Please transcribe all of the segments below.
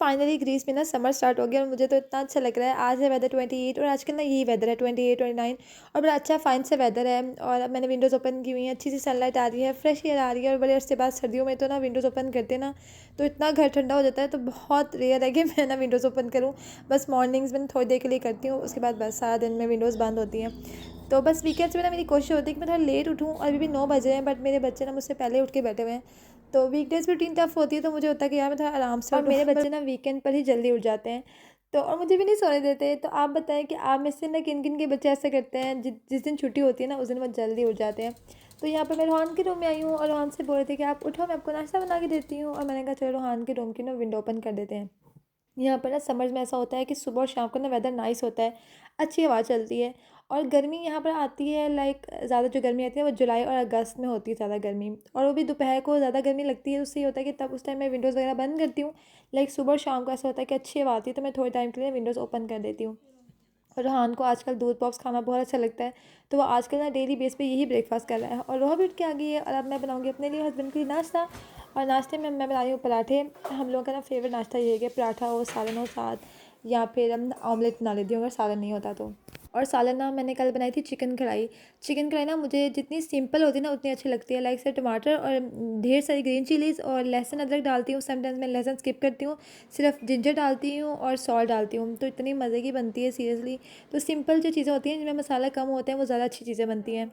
Finally Greece में ना summer start हो गया और मुझे तो इतना अच्छा लग रहा है। आज है वेदर 28 और आजकल ना यही वेदर है 28 29 और बड़ा अच्छा फाइन से वेदर है। और अब मैंने विंडोज़ ओपन की हुई हैं, अच्छी सी सनलाइट आ रही है, फ्रेश एयर आ रही है। और बड़े अरसे बाद सर्दियों में तो ना विंडोज़ ओपन करते ना तो इतना घर ठंडा हो जाता है, तो बहुत रेयर है कि मैं ना विंडोज़ ओपन करूँ। बस मॉर्निंग्स में थोड़ी देर के लिए करती हूँ, उसके बाद बस सारा दिन में विंडोज़ बंद होती हैं। तो बस वीकेंड्स में ना मेरी कोशिश होती है कि मैं थोड़ा लेट उठूँ और अभी भी 9 बजे हैं, बट मेरे बच्चे ना मुझसे पहले उठ के बैठे हुए हैं। तो वीकडेज़ में रूटीन टफ होती है, तो मुझे होता है कि यार मैं थोड़ा आराम से और उठूँ मेरे पर बच्चे ना वीकेंड पर ही जल्दी उठ जाते हैं। तो और मुझे भी नहीं सोने देते। तो आप बताएँ कि आप में से ना किन-किन के बच्चे ऐसा करते हैं जिस दिन छुट्टी होती है ना उस दिन वो जल्दी उठ जाते हैं। तो यहाँ पे मैं रोहान के रूम में आई हूँ और रोहान से बोल रहे थे कि आप उठो, मैं आपको नाश्ता बना के देती हूँ। और मैंने कहा चलो रोहान के रूम की ना विंडो ओपन कर देते हैं। यहाँ पर ना समर्स में ऐसा होता है कि सुबह और शाम को ना वेदर नाइस होता है, अच्छी हवा चलती है। और गर्मी यहाँ पर आती है लाइक ज़्यादा जो गर्मी आती है वो जुलाई और अगस्त में होती है ज़्यादा गर्मी, और वो भी दोपहर को ज़्यादा गर्मी लगती है। उससे ये होता है कि तब उस टाइम मैं विंडोज़ वगैरह बंद करती हूँ। लाइक सुबह और शाम को ऐसा होता है कि अच्छी हवा आती है, तो मैं थोड़े टाइम के लिए विंडोज़ ओपन कर देती हूँ। और रोहान को आजकल दूध पॉप्स खाना बहुत अच्छा लगता है, तो वो आजकल ना डेली बेस पे यही ब्रेकफास्ट कर रहा है। और रोहा भी उठ के आ गई है और अब मैं बनाऊंगी अपने लिए हस्बैंड के लिए नाश्ता। और नाश्ते में मैं बना रही हूँ पराठे। हम लोगों का ना फेवरेट नाश्ता ये है कि पराठा हो, सालन हो साथ, या फिर हम ऑमलेट बना लेती हूँ अगर सालन नहीं होता तो। और सालन ना मैंने कल बनाई थी चिकन कढ़ाई। चिकन कढ़ाई ना मुझे जितनी सिंपल होती है ना उतनी अच्छी लगती है। लाइक से टमाटर और ढेर सारी ग्रीन चिलीज़ और लहसुन अदरक डालती हूँ। समटाइम्स मैं लहसुन स्किप करती हूँ, सिर्फ जिंजर डालती हूँ और सॉल्ट डालती हूँ, तो इतनी मज़े की बनती है सीरियसली। तो सिंपल जो चीज़ें होती हैं जिनमें मसाला कम होते हैं वो ज़्यादा अच्छी चीज़ें बनती हैं।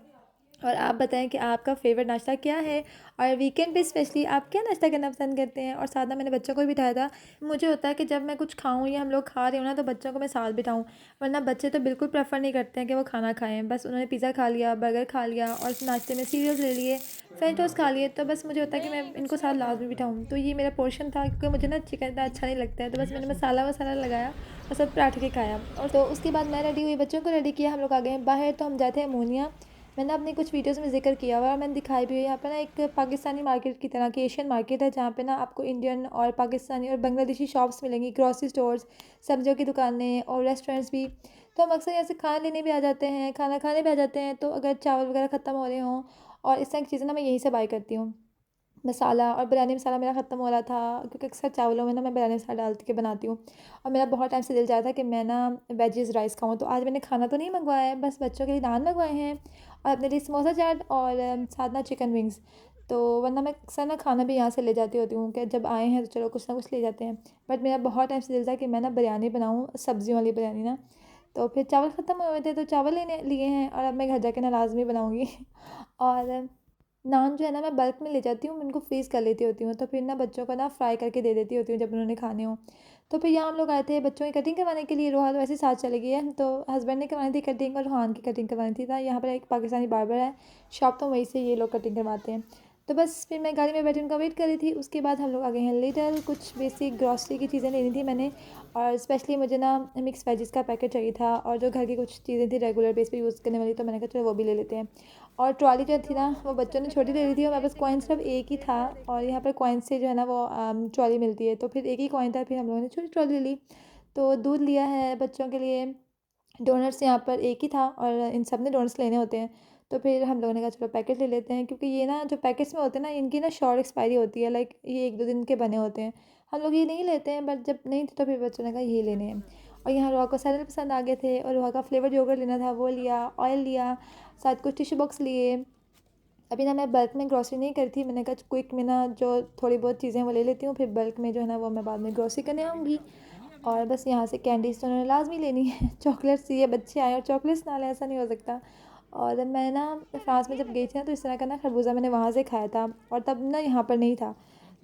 और आप बताएं कि आपका फेवरेट नाश्ता क्या है, और वीकेंड पे स्पेशली आप क्या नाश्ता करना पसंद करते हैं। और साथ में मैंने बच्चों को भी बिठाया था। मुझे होता है कि जब मैं कुछ खाऊं या हम लोग खा रहे हो ना तो बच्चों को मैं साथ बिठाऊं, वरना बच्चे तो बिल्कुल प्रेफर नहीं करते हैं कि वो खाना खाएं। बस उन्होंने पिज़्ज़ा खा लिया, बर्गर खा लिया और नाश्ते में सीरियल्स ले लिए, फ्रेंच टोस्ट खा लिए, तो बस मुझे होता है कि मैं इनको साथ लाजमी बिठाऊं। तो ये मेरा पोर्शन था, क्योंकि मुझे ना चिकन इतना अच्छा नहीं लगता है। तो बस मैंने मसाला वसाला लगाया और सब पराठे के खाया। और तो उसके बाद मैं रेडी हुई, बच्चों को रेडी किया, हम लोग आ गए बाहर। तो हम जाते हैं अमोनिया। मैंने अपनी कुछ वीडियोस में जिक्र किया हुआ है और मैंने दिखाई भी है। यहाँ पे ना एक पाकिस्तानी मार्केट की तरह की एशियन मार्केट है, जहाँ पे ना आपको इंडियन और पाकिस्तानी और बांग्लादेशी शॉप्स मिलेंगी, ग्रॉसरी स्टोर्स, सब्जियों की दुकानें और रेस्टोरेंट्स भी। तो हम अक्सर यहाँ से खाना लेने भी आ जाते हैं, खाना खाने भी आ जाते हैं। तो अगर चावल वगैरह ख़त्म हो रहे हों और इस तरह की चीज़ें ना मैं यहीं से बाई करती हूँ। मसाला और बिरयानी मसाला मेरा ख़त्म हो रहा था, क्योंकि अक्सर चावलों में ना मैं बिरयानी मसाला डाल के बनाती हूँ। और मेरा बहुत टाइम से दिल चाहता था कि मैं ना वेजिज़ राइस खाऊँ। तो आज मैंने खाना तो नहीं मंगवाया है, बस बच्चों के लिए नान मंगवाए हैं और अपने लिए समोसा चाट और साथ ना चिकन विंग्स। तो वरना मैं अक्सर ना खाना भी यहाँ से ले जाती होती हूँ कि जब आए हैं तो चलो कुछ ना कुछ ले जाते हैं। बट मेरा बहुत टाइम से दिल था कि मैं ना बिरयानी बनाऊँ, सब्जियों वाली बिरयानी ना। तो फिर चावल ख़त्म हुए थे तो चावल लेने लिए हैं और अब मैं घर जाके ना लाजमी बनाऊँगी। और नान जो है ना मैं बल्क में ले जाती हूँ, उनको फ्रीज़ कर लेती होती हूँ, तो फिर ना बच्चों को ना फ्राई करके दे देती होती हूँ जब उन्होंने खाने हो। तो फिर यहाँ हम लोग आए थे बच्चों की कटिंग करवाने के लिए। रोहा तो वैसे ही साथ चली गई है, तो हस्बैंड ने करवानी थी कटिंग और रोहान की कटिंग करवानी थी। था यहाँ पर एक पाकिस्तानी बार्बर है शॉप, तो वहीं से ये लोग कटिंग करवाते हैं। तो बस फिर मैं गाड़ी में बैठी उनका वेट कर रही थी। उसके बाद हम लोग आ गए हैं लिटल, कुछ बेसिक ग्रॉसरी की चीज़ें लेनी थी मैंने। और स्पेशली मुझे ना मिक्स वेजिस का पैकेट चाहिए था और जो घर की कुछ चीज़ें थी रेगुलर बेस पे यूज़ करने वाली, तो मैंने कहा चलो वो भी ले लेते हैं। और ट्रॉली जो थी ना वो बच्चों ने छोटी ले ली थी और मेरे पास कॉइन सिर्फ एक ही था। और यहाँ पर कॉइन से जो है ना वो ट्रॉली मिलती है, तो फिर एक ही कॉइन था, फिर हम लोगों ने छोटी ट्रॉली ले ली। तो दूध लिया है बच्चों के लिए, डोनट्स यहाँ पर एक ही था और इन सब ने डोनट्स लेने होते हैं। तो फिर हम लोगों ने कहा चलो पैकेट ले लेते हैं, क्योंकि ये ना जो पैकेट्स में होते हैं ना इनकी ना शॉर्ट एक्सपायरी होती है, लाइक ये 1-2 दिन के बने होते हैं। हम लोग ये नहीं लेते हैं, बट जब नहीं थे तो फिर बच्चों ने कहा यही लेने हैं। और यहाँ रोहा को सैलड पसंद आ गए थे और रोहा का फ्लेवर्ड योगर्ट लेना था, वो लिया। ऑयल लिया, साथ कुछ टिश्यू बॉक्स लिए। अभी ना मैं बल्क में ग्रॉसरी नहीं करी थी, मैंने कहा क्विक में ना जो थोड़ी बहुत चीज़ें वो ले लेती हूँ, फिर बल्क में जो है ना वो मैं बाद में ग्रॉसरी करने आऊँगी। और बस यहाँ से कैंडीज़ तो उन्होंने लाजमी लेनी है। चॉकलेट्स, ये बच्चे आए और चॉकलेट्स ना लें ऐसा नहीं हो सकता। और मैं ना फ्रांस में जब गई थी ना तो इस तरह का ना खरबूजा मैंने वहाँ से खाया था, और तब ना यहाँ पर नहीं था।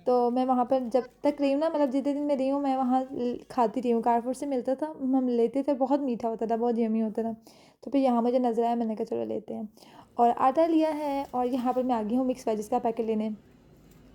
तो मैं वहाँ पर जब तक रही हूँ ना, मतलब जितने दिन मैं रही हूँ मैं वहाँ खाती रही हूँ। कारफूर से मिलता था, हम लेते थे, बहुत मीठा होता था, बहुत यमी होता था। तो फिर यहाँ मुझे नज़र आया, मैंने कहा चलो लेते हैं। और आटा लिया है और यहाँ पर मैं आ गई हूँ मिक्स वेजिस का पैकेट लेने।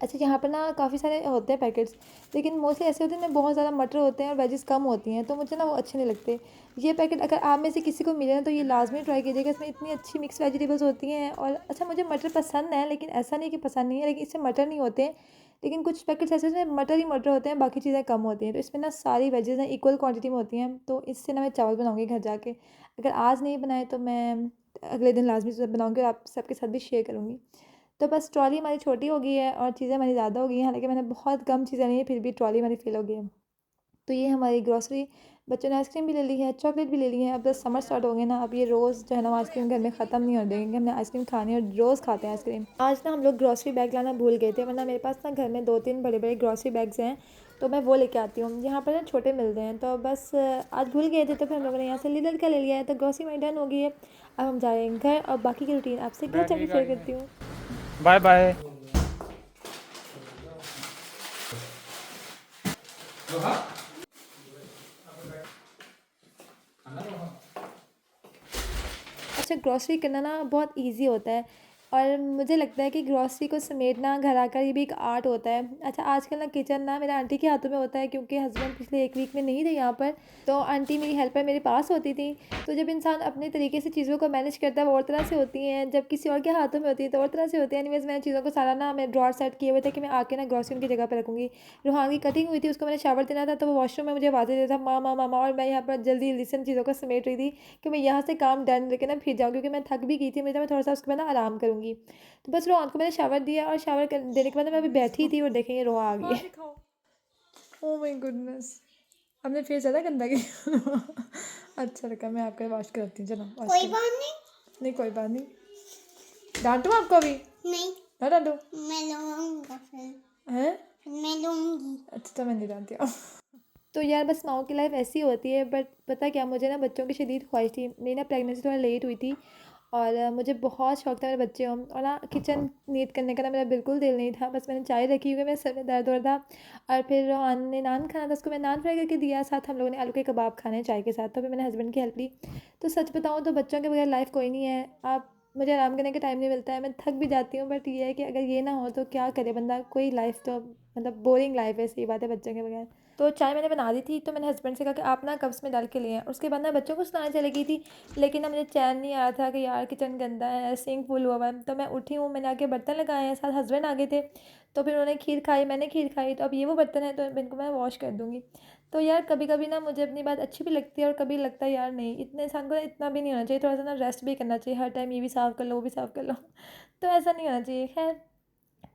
अच्छा, यहाँ पर ना काफ़ी सारे होते हैं पैकेट्स, लेकिन मोस्टली ऐसे होते हैं जिनमें बहुत ज़्यादा मटर होते हैं और वेजिस कम होती हैं, तो मुझे ना वो अच्छे नहीं लगते। ये पैकेट अगर आप में से किसी को मिले ना तो ये लाजमी ट्राई कीजिएगा, इसमें इतनी अच्छी मिक्स वेजिटेबल्स होती हैं। और अच्छा, मुझे मटर पसंद है, लेकिन ऐसा नहीं कि पसंद नहीं है, लेकिन इससे मटर नहीं होते हैं। लेकिन कुछ पैकेट्स ऐसे हैं मटर ही मटर होते हैं, बाकी चीज़ें कम होती हैं। तो इसमें ना सारी वेजेस ना इक्वल क्वांटिटी में होती हैं, तो इससे ना मैं चावल बनाऊँगी घर जाके। अगर आज नहीं बनाए तो मैं अगले दिन लाजमी से बनाऊँगी और आप सबके साथ भी शेयर करूँगी। तो बस ट्रॉली हमारी छोटी हो गई है और चीज़ें हमारी ज़्यादा हो गई हैं, हालाँकि मैंने बहुत कम चीज़ें ली हैं, फिर भी ट्रॉली हमारी फ़िल हो गई है। तो ये हमारी ग्रॉसरी, बच्चों ने आइसक्रीम भी ले ली है, चॉकलेट भी ले ली है। अब बस समर स्टार्ट हो गए ना, अब ये रोज़ जो है ना आइसक्रीम घर में ख़त्म नहीं हो देंगे, हमने आइसक्रीम खानी है और रोज़ खाते हैं आइसक्रीम। आज ना हम लोग ग्रॉसरी बैग लाना भूल गए थे, वरना मेरे पास ना घर में 2-3 बड़े बड़े ग्रॉसरी बैग्स हैं, तो मैं वो लेके आती हूँ। यहाँ पर ना छोटे मिलते हैं, तो बस आज भूल गए थे, तो फिर हम लोगों ने यहाँ से लिडल का ले लिया है। तो ग्रॉसरी में डन हो गई है। अब हम जा रहे हैं घर, और बाकी की रूटीन आपसे घर जाके शेयर करती हूँ। Bye bye. अच्छा, ग्रॉसरी करना ना बहुत इजी होता है, और मुझे लगता है कि ग्रॉसरी को समेटना घर आकर ये भी एक आर्ट होता है। अच्छा, आजकल ना किचन ना मेरे आंटी के हाथों में होता है, क्योंकि हस्बैंड पिछले 1 वीक में नहीं थे यहाँ पर, तो आंटी मेरी हेल्पर मेरे पास होती थी। तो जब इंसान अपने तरीके से चीज़ों को मैनेज करता है वो और तरह से होती हैं, जब किसी और के हाथों में होती है तो और तरह से होती है। एनीवेज़ मैंने चीज़ों को सारा ना मैं ड्रॉर सेट किए हुए थे कि मैं आके ना ग्रॉसरी उनकी जगह पर रखूँगी। रूहान की कटिंग हुई थी, उसको मैंने शावर देना था, तो वो वॉशरूम में मुझे आवाज़ें देता था मामा मामा, और मैं यहाँ पर जल्दी जल्दी से इन चीज़ों को समेट रही थी कि मैं यहाँ से काम डन लेके ना फिर जाऊँ, क्योंकि मैं थक भी गई थी। मुझे मैं थोड़ा सा उसके बाद ना आराम करूँगी। तो बस रोहान को मैंने शावर दिया, और शावर देने के बाद मैं अभी बैठी थी और देखेंगे रोहा आ गई है। ओह माय गुडनेस, आपने फेस ज़्यादा गंदा किया। अच्छा लगा, मैं आपका वॉश करती हूँ, चलो कोई बात नहीं। नहीं कोई बात नहीं। डांटूँ आपको अभी? नहीं, ना डांटूँ? मैं लूँगा फिर हैं? मैं लूँगी। अच्छा, तो मैं नहीं डांटती हूँ। तो यार बस माओ की लाइफ ऐसी होती है, बट पता क्या, मुझे ना बच्चों की शदीद ख्वाहिश थी। मेरी ना प्रेगनेंसी थोड़ा लेट हुई थी, और मुझे बहुत शौक था मेरे बच्चे हों, और ना किचन नीट करने का ना मेरा बिल्कुल दिल नहीं था। बस मैंने चाय रखी हुई, मेरे सर में दर्द हो रहा था, और फिर रोहान ने नान खाना था, उसको मैं नान फ्राई करके दिया, साथ हम लोगों ने आलू के कबाब खाने हैं चाय के साथ। तो फिर मैंने हस्बैंड की हेल्प ली। तो सच बताऊँ तो बच्चों के बगैर लाइफ कोई नहीं है। आप, मुझे आराम करने का टाइम नहीं मिलता है, मैं थक भी जाती हूँ, बट ये है कि अगर ये ना हो तो क्या करे बंदा, कोई लाइफ तो मतलब बोरिंग लाइफ है, सही बात है, बच्चों के बगैर। तो चाय मैंने बना दी थी, तो मैंने हस्बैंड से कहा कि आप ना कप्स में डाल के लिए, और उसके बाद ना बच्चों को सुनाने चली गई थी। लेकिन ना मुझे चैन नहीं आ रहा था कि यार किचन गंदा है, सिंक फुल हुआ हुआ है। तो मैं उठी हूँ, मैंने आके बर्तन लगाए हैं, साथ हस्बैंड आ गए थे, तो फिर उन्होंने खीर खाई, मैंने खीर खाई। तो अब ये वो बर्तन है, तो इनको मैं वॉश कर दूँगी। तो यार कभी कभी ना मुझे अपनी बात अच्छी भी लगती है, और कभी लगता है यार नहीं, इतने इंसान को इतना भी नहीं होना चाहिए, थोड़ा सा ना रेस्ट भी करना चाहिए, हर टाइम ये भी साफ़ कर लो वो भी साफ़ कर लो। तो ऐसा नहीं होना चाहिए। खैर,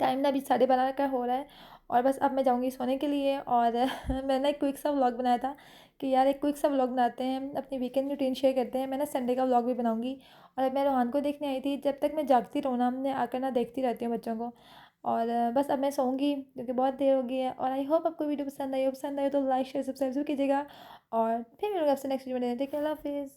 टाइम ना अभी 12:30 का हो रहा है, और बस अब मैं जाऊंगी सोने के लिए। और मैंने एक क्विक सा व्लॉग बनाया था कि यार एक क्विक सा व्लॉग बनाते हैं, अपनी वीकेंड रूटीन शेयर करते हैं। मैं ना संडे का व्लॉग भी बनाऊंगी। और अब मैं रोहान को देखने आई थी, जब तक मैं जागती रहूँ ना, हमने आकर ना देखती रहती हूँ बच्चों को। और बस अब मैं सोऊंगी, क्योंकि बहुत देर हो गई है। और आई होप आपको वीडियो पसंद आई हो, तो लाइक शेयर सब्सक्राइब कीजिएगा, और फिर मिलूंगा आपसे नेक्स्ट वीडियो में। टेक केयर, अल्लाह हाफिज़।